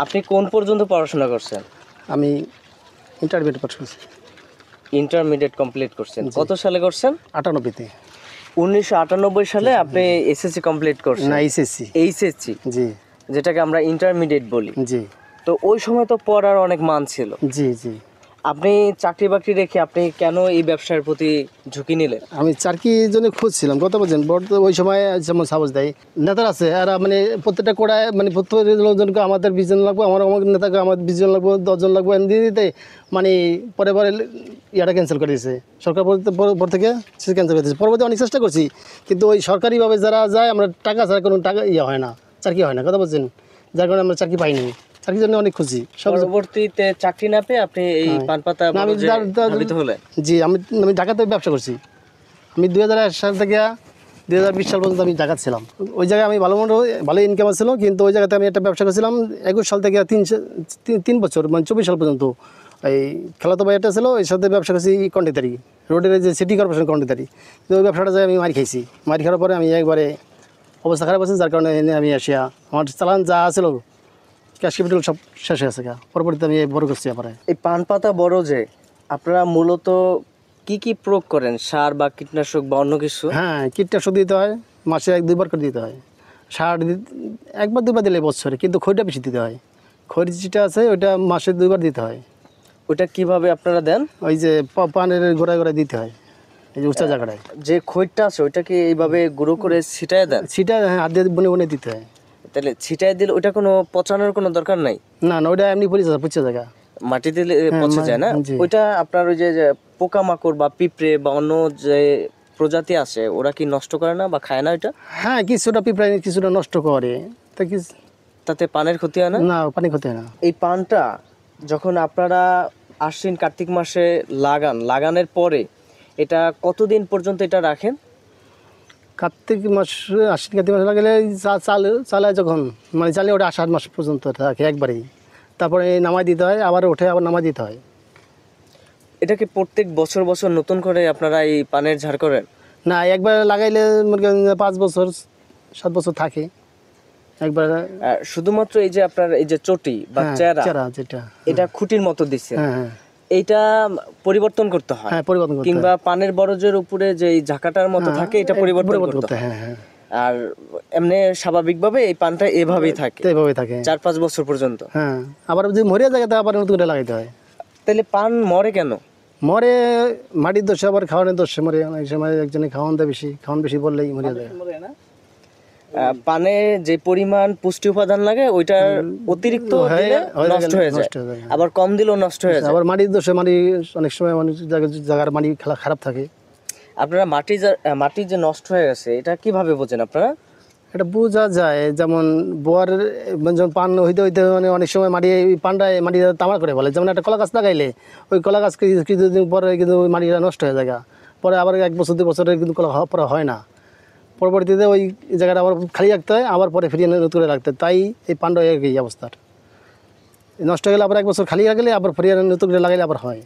আপনি কোন পর্যন্ত পড়াশোনা করছেন? আমি ইন্টারমিডিয়েট পাস করছি। ইন্টারমিডিয়েট কমপ্লিট করছেন। কত সালে করছেন? 98-তে। 1998 সালে আপনি এসএসসি কমপ্লিট করছেন? না, এইচএসসি। এইচএসসি, জি যেটাকে আমরা ইন্টারমিডিয়েট বলি। জি তো ওই সময় তো পড়ার অনেক মান ছিল। জি জি আপনি চাকরি বাকরি রেখে আপনি কেন এই ব্যবসার প্রতি ঝুঁকি নিলেন? আমি চাকরির জন্য খুঁজছিলাম, কত বলছেন ওই সময় যেমন সাপোজ দেয় নেতার আছে, আর মানে প্রত্যেকটা কোড়ায় মানে প্রত্যেক লোকজনকে আমাদের 20 জন লাগবে, আমার আমার নেতাকে আমার 20 জন লাগবে, 10 জন লাগবে দিয়ে দিতে মানে পরে ইয়াটা ক্যান্সেল করে দিয়েছে সরকার। পর থেকে সে ক্যান্সেল করে দিয়েছে। পরবর্তী অনেক চেষ্টা করছি, কিন্তু ওই সরকারিভাবে যারা যায় আমরা টাকা ছাড়া কোনো টাকা হয় না, চাকরি হয় না, কথা বলছেন, যার কারণে আমরা চাকরি পাইনি। চাকরির জন্য অনেক খুঁজি। পরবর্তীতে চাকরি না পেয়ে আপনি এই পান পাতা ধাবিত হলেন? জি, আমি ঢাকাতে ব্যবসা করছি। আমি 2001 সাল থেকে 2020 সাল পর্যন্ত আমি ঢাকা ছিলাম। ওই জায়গায় আমি ভালো ইনকাম ছিল, কিন্তু ওই জায়গাতে আমি একটা ব্যবসা করছিলাম 21 সাল থেকে 3 বছর, মানে 24 সাল পর্যন্ত। এই খেলাতো ভাই একটা ছিল, এর সাথে ব্যবসা করছি কন্ট্রাক্টারি, রোডের যে সিটি কর্পোরেশন কন্ট্রাক্টারি। তো ওই ব্যবসাটা যায় আমি মার খাইছি। মার খাওয়ার পরে আমি একবারে অবস্থা খারাপ আছে, যার কারণে এনে আমি আসিয়া আমার চালান যা ছিল ক্যাশ ক্যাপিটাল সব শেষ হয়ে গেছে। পরবর্তীতে আমি বড় করছি। আবার এই পান পাতা বড় যে আপনারা মূলত কি কি প্রয়োগ করেন, সার বা কীটনাশক বা অন্য কিছু? হ্যাঁ, কীটনাশক দিতে হয়, মাসে 1-2 বার করে দিতে হয়। সার 1-2 বার দিলে বছরে, কিন্তু খড়িটা বেশি দিতে হয়। খড়ি যেটা আছে ওইটা মাসে 2 বার দিতে হয়। ওইটা কিভাবে আপনারা দেন? ওই যে পানের গোড়ায় গোড়ায় দিতে হয়, এই যে উঁচা জায়গাটায় যে খড়টা আছে ওইটা কি এইভাবে গুঁড়ো করে ছিটায় দেন? সেটা হাত দিয়ে বনে বনে দিতে হয়। তাহলে ছিটায় দিলে ওইটা কোনো পচানোর কোনো দরকার নাই? না না, ওইটা এমনি পুচা জায়গা, মাটি দিলে পচে যায় না? ওইটা আপনার ওই যে পোকামাকড় বা পিঁপড়ে বা অন্য যে প্রজাতি আছে ওরা কি নষ্ট করে না বা খায় না ওইটা? হ্যাঁ, কিছুটা পিঁপড়া কিছুটা নষ্ট করে, তা কি তাতে পানের ক্ষতি হয় না? না, পানি ক্ষতি হয় না। এই পানটা যখন আপনারা আশ্বিন কার্তিক মাসে লাগানোর পরে এটা কতদিন পর্যন্ত এটা রাখেন? কার্তিক মাসে লাগালে চালায় যখন মানে চালিয়ে ওটা 8 মাস পর্যন্ত থাকে একবারেই, তারপরে নামাই দিতে হয়, আবার ওঠে আবার নামাই দিতে হয়। এটাকে প্রত্যেক বছর বছর নতুন করে আপনারা এই পানের ঝাড় করেন? না, একবার লাগাইলে 5 বছর 7 বছর থাকে একবার। শুধুমাত্র এই যে আপনার এই যে চটি বা চেরা যেটা এটা খুঁটির মতো দিচ্ছে, হ্যাঁ, এইটা পরিবর্তন করতে হয়। হ্যাঁ, পরিবর্তন করতে কিংবা পানের বরজের উপরে যে ঝাঁকাটার মতো থাকে এটা পরিবর্তন করতে হয়। হ্যাঁ হ্যাঁ। আর এমনি স্বাভাবিকভাবে এই পানটা এভাবেই থাকে, এইভাবে থাকে 4-5 বছর পর্যন্ত। হ্যাঁ, আবার যদি মরিয়া জায়গাতে আবার নতুন করে লাগাইতে হয়। তাহলে পান মরে কেন? মরে মাটির দোষে, আবার খাওয়ানোর দোষে মরে। অনেক সময় একজনে খাওয়ান বেশি বললেই মরিয়া যায়। পানে যে পরিমাণ পুষ্টি উপাদান লাগে ওইটার অতিরিক্ত দিলে নষ্ট হয়ে যায়, আবার কম দিলেও নষ্ট হয়ে যায়। আবার মাটির দোষে, অনেক সময় অনেক জায়গার মাটি খারাপ থাকে। আপনারা মাটি যে নষ্ট হয়ে গেছে এটা কিভাবে বোঝেন আপনারা? এটা বোঝা যায়, যেমন বোয়ার যখন পান হইতে মানে অনেক সময় মাটি তামার করে বলে। যেমন একটা কলা গাছ লাগাইলে ওই কলা গাছ কিছুদিন পরে কিন্তু ওই মাটিটা নষ্ট হয়ে যায়, পরে আবার 1 বছর 2 বছরে কিন্তু কলা পরে হয় না। পরবর্তীতে ওই জায়গাটা আবার খালি রাখতে হয়, আবার পরে ফিরিয়ে নতুন করে রাখতে হয়। তাই এই পানটা এই অবস্থার নষ্ট হয়ে গেলে আবার 1 বছর খালি রাখলে আবার ফিরিয়ে নতুন করে লাগাইলে আবার হয়।